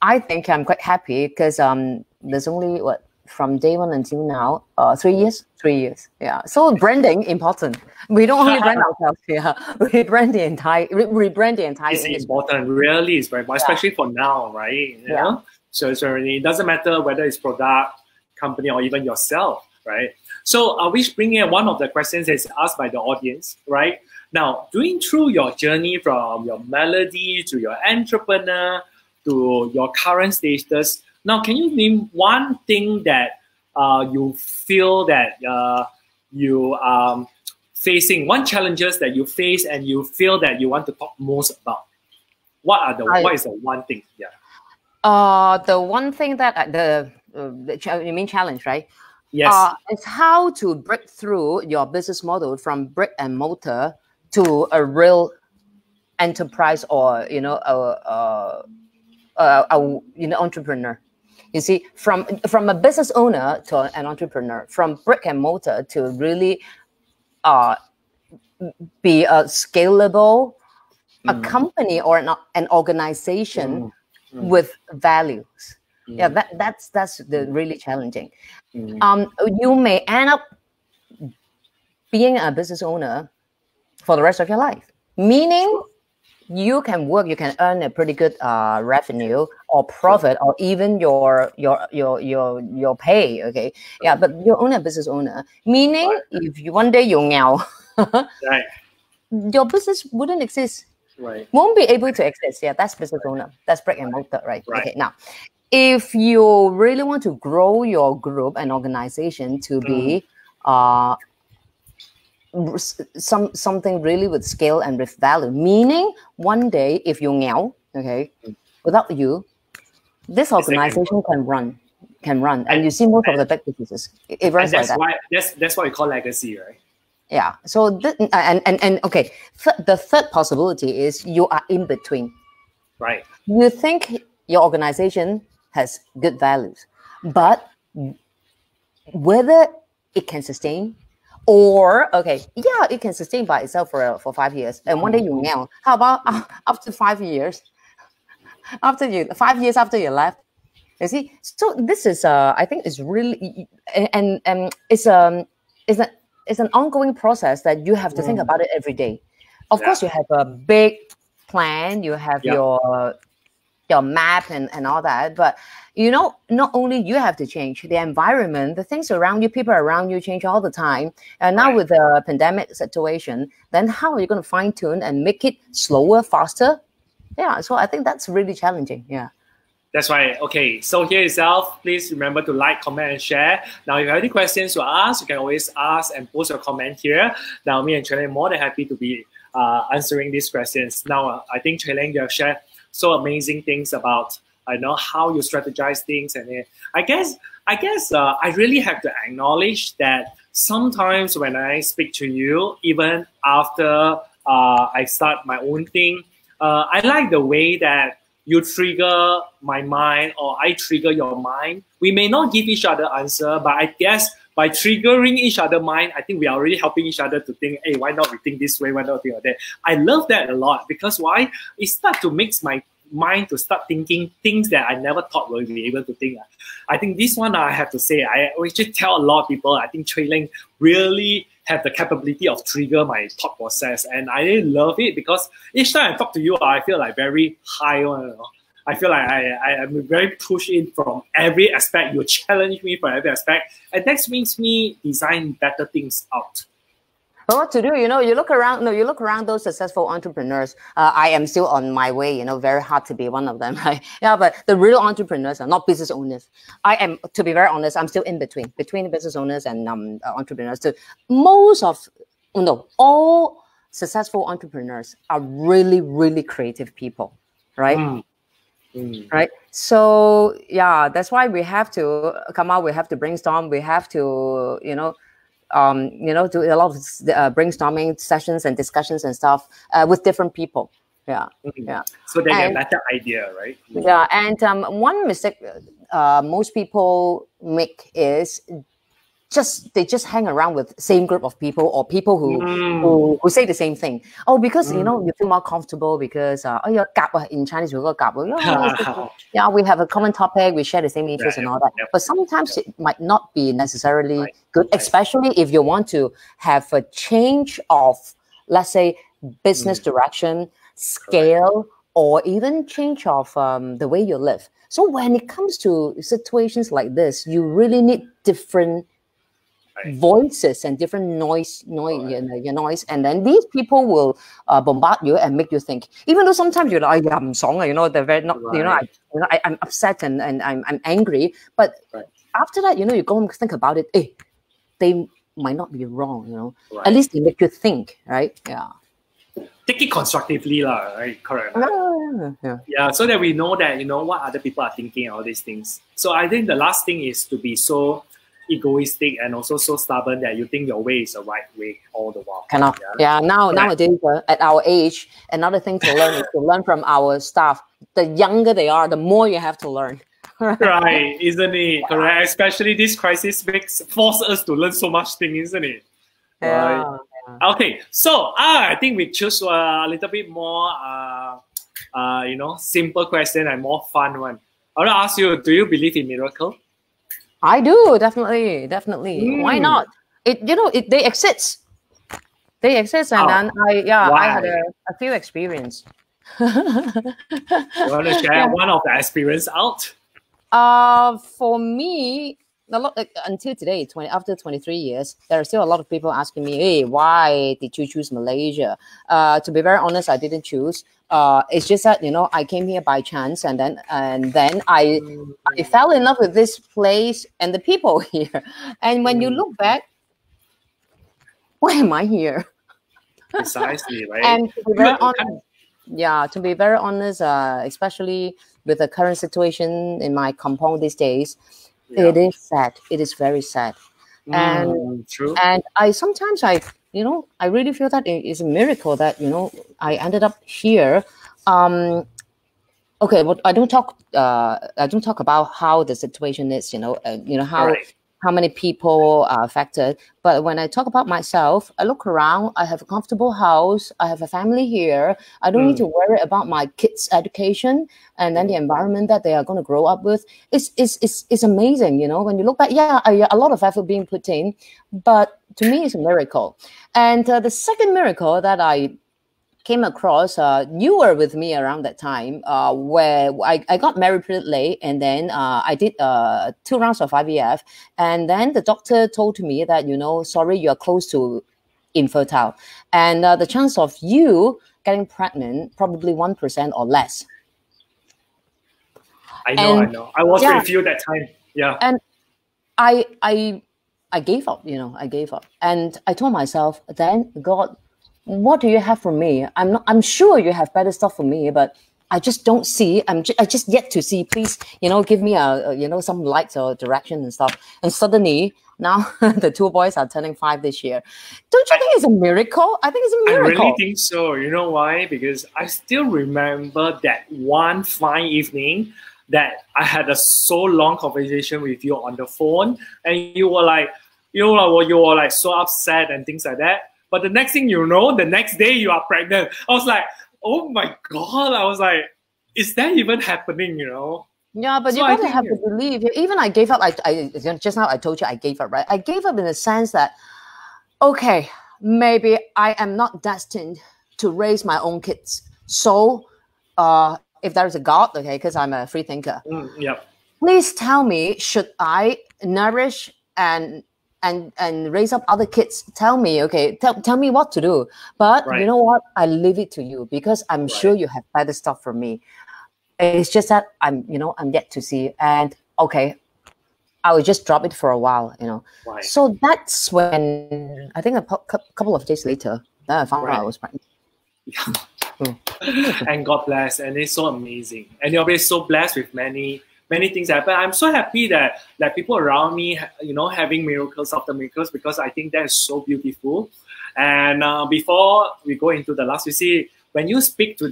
I think I'm quite happy because there's only, from day one until now, 3 years? 3 years, yeah. So branding, important. We don't only brand ourselves here, we rebrand the entire It's industry. important, really, it's very important, especially for now, right? You know? So it doesn't matter whether it's product, company, or even yourself, right? So which bring in one of the questions is asked by the audience, right? Now, going through your journey from your melody to your entrepreneur to your current status, now can you name one thing that you feel that you are facing, one challenges that you face and you feel that you want to talk most about? What is the one thing? Yeah. The one thing that you mean challenge, right? Yes. It's how to break through your business model from brick and mortar to a real enterprise or entrepreneur. You see, from a business owner to an entrepreneur, from brick and mortar to really be a scalable, a company or an organization with values. Yeah, that's the really challenging. You may end up being a business owner for the rest of your life, meaning you can work, you can earn a pretty good revenue or profit, or even your pay. Okay, yeah, but you're only a business owner, meaning if you one day you're nghèo, your business wouldn't exist. Won't be able to exist. Yeah, that's business owner. That's brick and mortar, right? Okay, now, if you really want to grow your group and organization to be something really with scale and with value. Meaning, one day if you nghèo, okay, without you, this organization can run, and you see most of the big businesses. It runs like that. That's what we call legacy, right? Yeah. So okay, the third possibility is you are in between. Right. You think your organization has good values, but whether it can sustain, or okay, yeah, it can sustain by itself for 5 years, and one day you know. How about after 5 years? After 5 years after you left, you see. So this is I think it's really and it's an ongoing process that you have to think about it every day. Of course, you have a big plan, you have your map and all that, but you know, not only you have to change, the environment, the things around you, people around you change all the time. And now with the pandemic situation, then how are you going to fine tune and make it slower, faster? Yeah, so I think that's really challenging. Yeah. That's right. Okay, so here yourself, please remember to like, comment, and share. Now, if you have any questions to ask, you can always ask and post your comment here. Now, me and Chui Ling are more than happy to be answering these questions. Now, I think Chui Ling, you have shared so amazing things about how you strategize things, and I guess I really have to acknowledge that sometimes when I speak to you, even after I start my own thing, I like the way that you trigger my mind or I trigger your mind. We may not give each other answer, but I guess by triggering each other's mind, I think we are already helping each other to think, hey, why not we think this way, why not think like that? I love that a lot, because why? It starts to mix my mind to start thinking things that I never thought we'll be able to think. I think this one I have to say, I actually tell a lot of people, I think Chui Ling really have the capability of trigger my thought process, and I really love it, because each time I talk to you, I feel like very high on. I feel like I am very pushed in from every aspect. You challenge me from every aspect, and that makes me design better things out. But what to do? You look around. No, you look around those successful entrepreneurs. I am still on my way. Very hard to be one of them. Right? Yeah, but the real entrepreneurs are not business owners. I am, to be very honest, I'm still in between business owners and entrepreneurs. So all successful entrepreneurs are really, really creative people, right? Right. So yeah, that's why we have to come out. We have to brainstorm. We have to, do a lot of brainstorming sessions and discussions and stuff with different people. Yeah. Yeah. So they get a better idea, right? Yeah. And one mistake most people make is they just hang around with the same group of people, or people who say the same thing. Oh, because you feel more comfortable because in Chinese we go yeah, we have a common topic, we share the same interests and all that. But sometimes it might not be necessarily good, especially if you want to have a change of, let's say, business direction, scale, or even change of the way you live. So when it comes to situations like this, you really need different voices and different noise, and then these people will bombard you and make you think. Even though sometimes you're like, I'm sorry, they're very not, I'm upset and I'm angry. But after that, you go and think about it. Hey, they might not be wrong, At least they make you think, right? Yeah. Take it constructively, right? Correct. Yeah. So that we know that what other people are thinking, all these things. So I think the last thing is to be so egoistic and also so stubborn that you think your way is the right way all the while. Cannot. Yeah. Nowadays, at our age, another thing to learn is to learn from our staff. The younger they are, the more you have to learn. Right, isn't it? Correct. Especially this crisis force us to learn so much things, isn't it? Yeah. Right. Okay, so I think we choose a little bit more, simple question and more fun one. I want to ask you: do you believe in miracle? I do, definitely. Why not? They exist. They exist, and then I had a few experience. You want to share one of the experience out? For me, until today, after 23 years, there are still a lot of people asking me, hey, why did you choose Malaysia? To be very honest, I didn't choose. It's just that, I came here by chance, and then I fell in love with this place and the people here. And when you look back, why am I here? Precisely, right? And to be very honest, yeah, to be very honest, especially with the current situation in my compound these days, it is sad. It is very sad. True. And I sometimes I really feel that it is a miracle that I ended up here. Okay, but I don't talk about how the situation is. How many people are affected. But when I talk about myself, I look around. I have a comfortable house. I have a family here. I don't need to worry about my kids' education and then the environment that they are going to grow up with. It's amazing, When you look back, a lot of effort being put in, but to me, it's a miracle. And the second miracle that I came across, you were with me around that time, where I got married pretty late, and then I did 2 rounds of IVF, and then the doctor told me that, sorry, you're close to infertile, and the chance of you getting pregnant, probably 1% or less. I know. I was with you that time. Yeah. And I gave up, I gave up. And I told myself, then, God, what do you have for me? I'm sure you have better stuff for me, but I just don't see. I just yet to see. Please, give me some lights or direction and stuff. And suddenly now the 2 boys are turning 5 this year. Don't you think it's a miracle? I think it's a miracle. I really think so. You know why? Because I still remember that one fine evening that I had a so long conversation with you on the phone, and you were like so upset and things like that. But the next thing you know, the next day you are pregnant. I was like, oh my God. I was like, is that even happening, Yeah, but so you gotta have to believe. Even I gave up. I just now I told you I gave up, right? I gave up in the sense that, okay, maybe I am not destined to raise my own kids. So if there is a God, okay, because I'm a free thinker, please tell me, should I nourish and raise up other kids? Tell me, okay, tell me what to do. But you know what? I leave it to you, because I'm sure you have better stuff for me. It's just that I'm yet to see. And okay, I will just drop it for a while, So that's when I think a couple of days later, then I found out I was pregnant. And God bless. And it's so amazing. And you're always so blessed with many things happen. I'm so happy that people around me, having miracles after miracles, because I think that is so beautiful. And before we go into the last, you see, when you speak to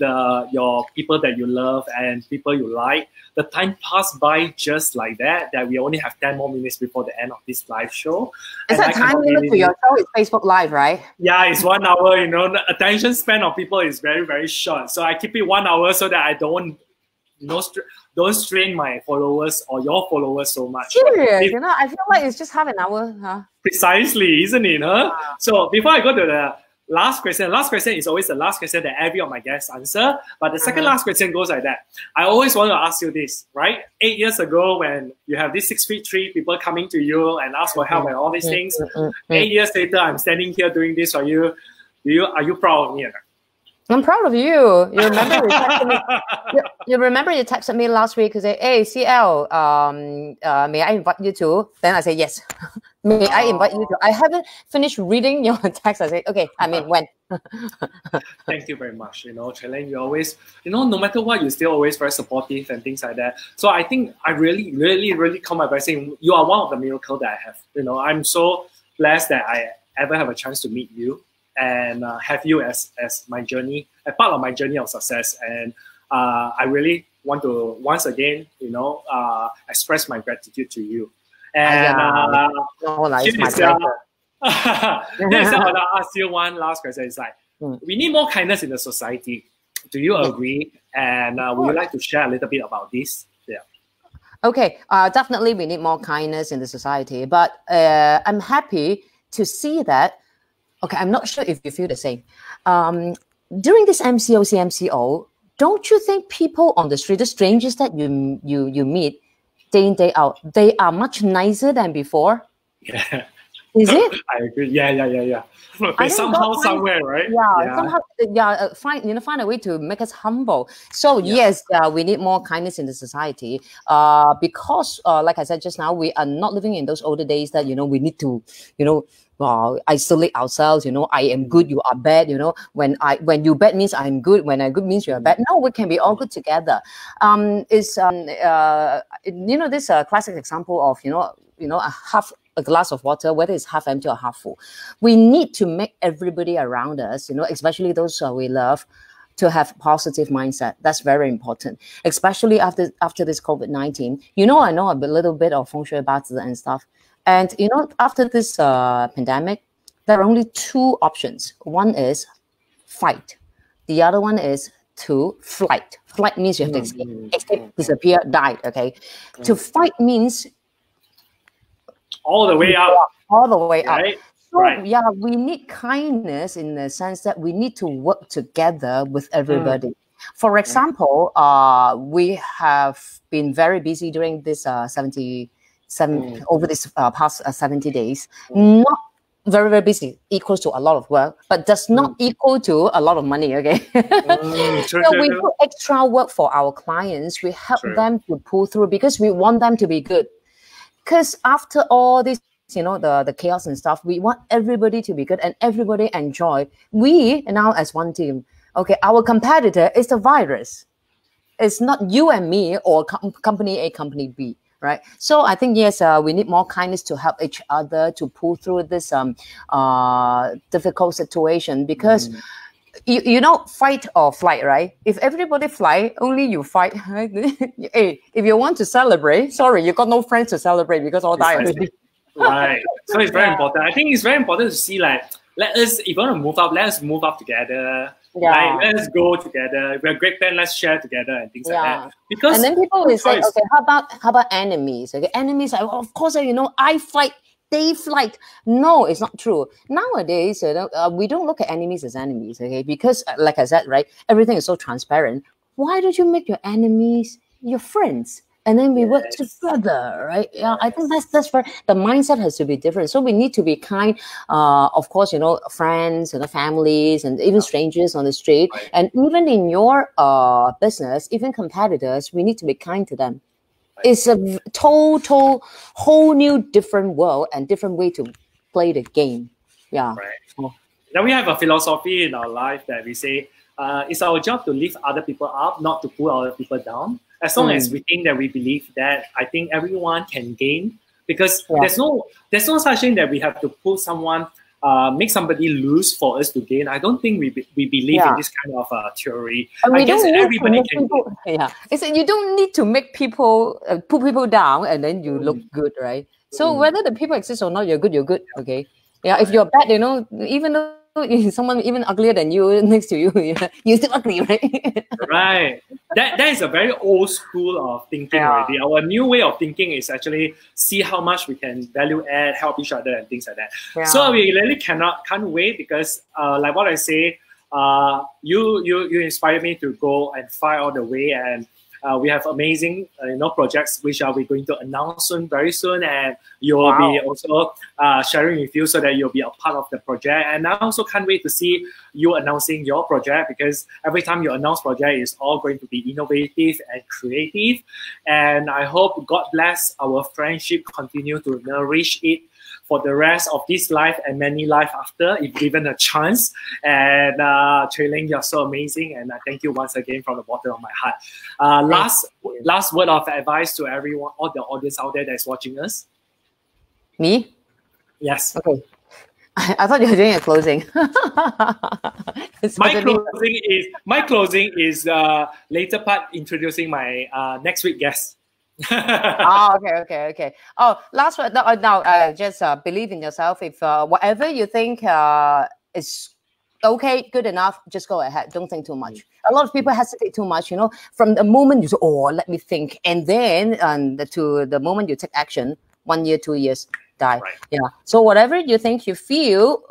your people that you love and people you like, the time passed by just like that we only have 10 more minutes before the end of this live show. Is that time limit to your show? It's Facebook Live, right? Yeah, it's 1 hour. The attention span of people is very, very short. So I keep it 1 hour so that I don't strain my followers or your followers so much. Serious, I feel like it's just half an hour, huh? Precisely, isn't it, huh? Wow. So before I go to the last question is always the last question that every of my guests answer. But the second last question goes like that. I always want to ask you this, right? 8 years ago, when you have these 6'3" people coming to you and ask for help and all these things, 8 years later, I'm standing here doing this for you. Are you proud of me? I'm proud of you. You remember you texted me. You remember you texted me last week to say, "Hey, CL, may I invite you to?" Then I say yes. May I invite you to? I haven't finished reading your text. I say, okay. I mean, when? Thank you very much. Chui Ling, you always, no matter what, you're still always very supportive and things like that. So I think I really, really, really come by saying you are one of the miracles that I have. I'm so blessed that I ever have a chance to meet you and have you as my journey, a part of my journey of success. And I really want to once again, express my gratitude to you. And I'll ask you one last question. It's like, we need more kindness in the society. Do you agree? And would you like to share a little bit about this? Yeah. Okay, definitely we need more kindness in the society. But I'm happy to see that. Okay, I'm not sure if you feel the same. During this CMCO, don't you think people on the street, the strangers that you meet day in, day out, they are much nicer than before? Yeah. Is it? I agree. Yeah. Somehow, somewhere, right? Yeah. Find a way to make us humble. So yes, we need more kindness in the society. Because, like I said just now, we are not living in those older days that we need to, isolate ourselves. I am good, you are bad. When you bad means I'm good. When I'm good means you are bad. No, we can be all good together. This classic example of a glass of water, whether it's half empty or half full. We need to make everybody around us, especially those we love, to have positive mindset. That's very important, especially after this COVID-19. I know a little bit of feng shui about it and stuff. And, after this pandemic, there are only two options. One is fight. The other one is to flight. Flight means you have to escape, disappear, die, okay? To fight means all the way out. All the way right? out. So, yeah, we need kindness in the sense that we need to work together with everybody. For example, we have been very busy during this over this past 70 days. Not very, very busy equals to a lot of work, but does not equal to a lot of money, okay? So we do extra work for our clients. We help them to pull through because we want them to be good. Because after all this, the chaos and stuff, we want everybody to be good and everybody enjoy. We now as one team, okay, our competitor is the virus. It's not you and me or company A, company B, right? So I think, yes, we need more kindness to help each other to pull through this difficult situation because, fight or flight, right? If everybody fly, only you fight. Hey, if you want to celebrate, sorry, you got no friends to celebrate because all die already. Right. So it's very important. I think it's very important to see, like, if you want to move up, let us move up together. Yeah. Like, let us go together. If we're a great plan, let's share together and things like that. Because and then people will say, okay, how about enemies? Okay, enemies, of course, I fight, they flight. No, it's not true. Nowadays, we don't look at enemies as enemies, okay? Because, like I said, right, everything is so transparent. Why don't you make your enemies your friends? And then we work together, right? Yeah, I think that's fair. The mindset has to be different. So we need to be kind, of course, friends and families and even strangers on the street. Right. And even in your business, even competitors, we need to be kind to them. Right. It's a total, whole new different world and different way to play the game. Yeah. Right. Oh. Now we have a philosophy in our life that we say, it's our job to lift other people up, not to pull other people down. As long as we think that we believe that, I think everyone can gain because there's no such thing that we have to pull someone, make somebody lose for us to gain. I don't think we believe in this kind of theory. I guess everybody can. You don't need to make people put people down and then you look good, right? So whether the people exist or not, you're good. Okay. Yeah. If you're bad, even though someone even uglier than you next to you, you're still ugly, right? Right. That is a very old school of thinking already. Our new way of thinking is actually see how much we can value add, help each other and things like that. Yeah. So we really can't wait because like what I say, you inspired me to go and fight all the way, and we have amazing projects which are we going to announce very soon, and you'll be also sharing with you so that you'll be a part of the project. And I also can't wait to see you announcing your project because every time you announce project is all going to be innovative and creative. And I hope God bless our friendship, continue to nourish it for the rest of this life and many life after, if given a chance. And Chui Ling, you're so amazing, and I thank you once again from the bottom of my heart. Last word of advice to everyone, all the audience out there that's watching us. Me? Yes. Okay. I thought you were doing a closing. My closing is later part introducing my next week guest. Okay. Oh, last word. Now, just believe in yourself. If whatever you think is okay, good enough, just go ahead. Don't think too much. A lot of people hesitate too much. From the moment you say, "Oh, let me think," and then to the moment you take action, 1 year, 2 years, die. Right. Yeah. So whatever you think you feel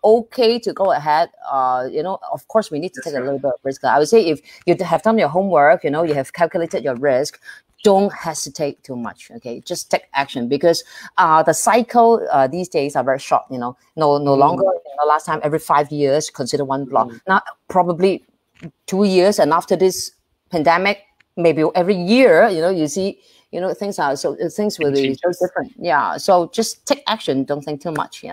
okay to go ahead. Of course, we need to take a little bit of risk. I would say if you have done your homework, you have calculated your risk. Don't hesitate too much, okay? Just take action because the cycle these days are very short, No longer, last time every 5 years, consider one block. Now, probably 2 years, and after this pandemic, maybe every year, you see, things will be so different. Yeah, so just take action. Don't think too much,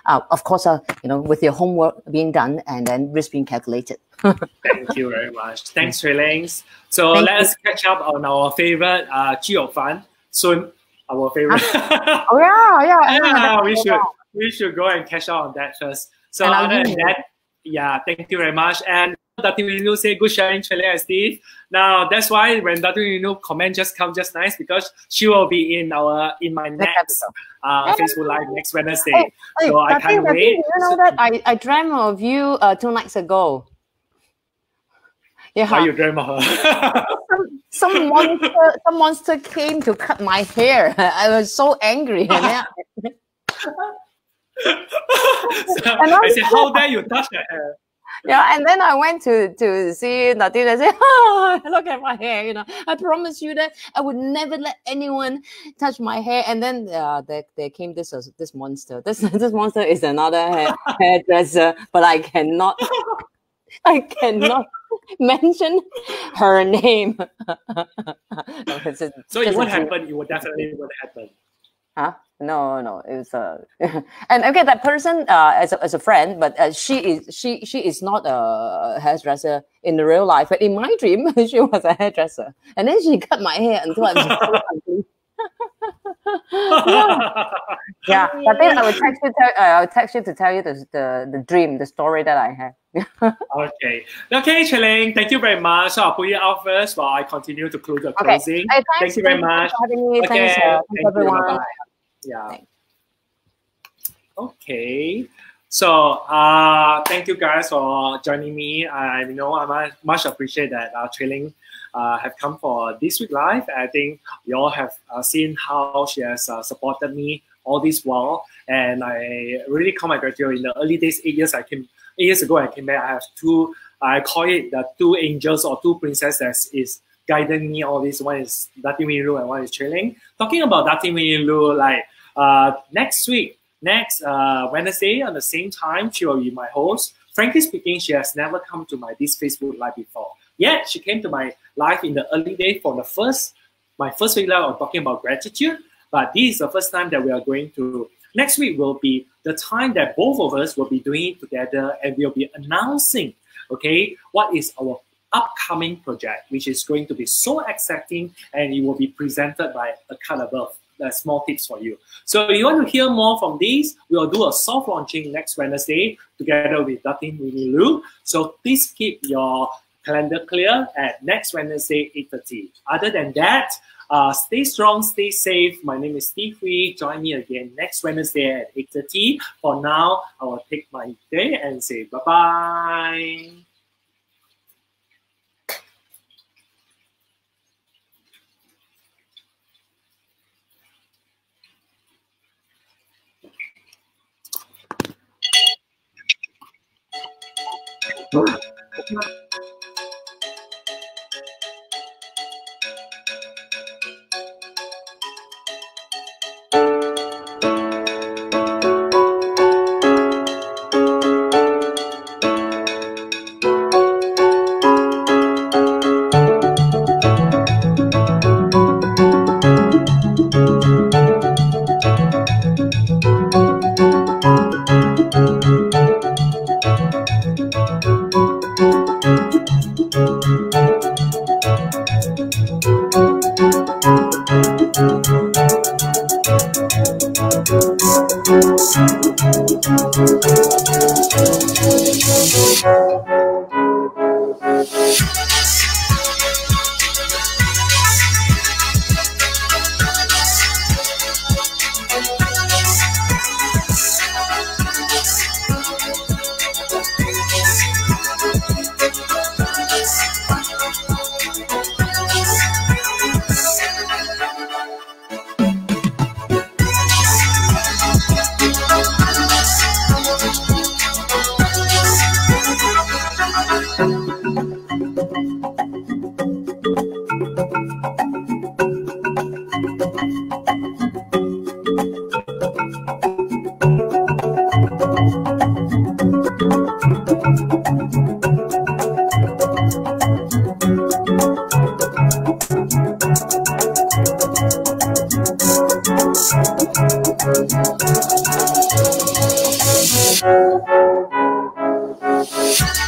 Of course, with your homework being done and then risk being calculated. Thank you very much. Thanks, Chui Ling. So let's catch up on our favorite Chio Fan soon. Our favorite. Oh yeah. We should go and catch up on that first. So other than that, yeah, thank you very much. And Dr. Winu say good sharing, Chui Ling and Steve. Now that's why when Dr. Winu comment just nice because she will be in my next Facebook Live next Wednesday. So I can't wait. You know that I dreamt of you 2 nights ago. Yeah. Why you dream of her? some monster came to cut my hair. I was so angry. I said, how dare you touch her hair? Yeah, and then I went to see Nadine and said, oh, look at my hair. I promise you that I would never let anyone touch my hair. And then there came this monster. This monster is another hairdresser, but I cannot mention her name. So it would happen. It would definitely happen. Huh? No. It was and okay, that person as a friend, but she is not a hairdresser in the real life. But in my dream, she was a hairdresser, and then she cut my hair until I was so ugly. Yeah, but then I will text you to tell you the dream, the story that I had. Okay, Chui Ling, thank you very much. So I'll put you out first while I continue to close the closing. Hey, thank you very much. For having me. Okay, thanks everyone. Bye-bye. Yeah. Okay. So thank you guys for joining me. I much appreciate that Chui Ling have come for this week live. I think you all have seen how she has supported me all this while, and I really count my gratitude. In the early days, 8 years ago, I came back. I have two. I call it the two angels or two princesses that is guiding me all this. One is Dati Winu and one is Chui Ling. Talking about Dati Winu, like next Wednesday on the same time, she will be my host. Frankly speaking, she has never come to this Facebook live before. Yet she came to my live in the early day for my first week live of talking about gratitude. But this is the first time that we are going to. Next week will be the time that both of us will be doing it together, and we'll be announcing, okay, what is our upcoming project, which is going to be so exciting, and it will be presented by a cut above. Small tips for you. So if you want to hear more from these, we'll do a soft launching next Wednesday together with Datin Winnie Lu. So please keep your calendar clear at next Wednesday, 8:30. Other than that, stay strong, stay safe. My name is Steve Hui. Join me again next Wednesday at 8:30. For now, I will take my day and say bye-bye. you.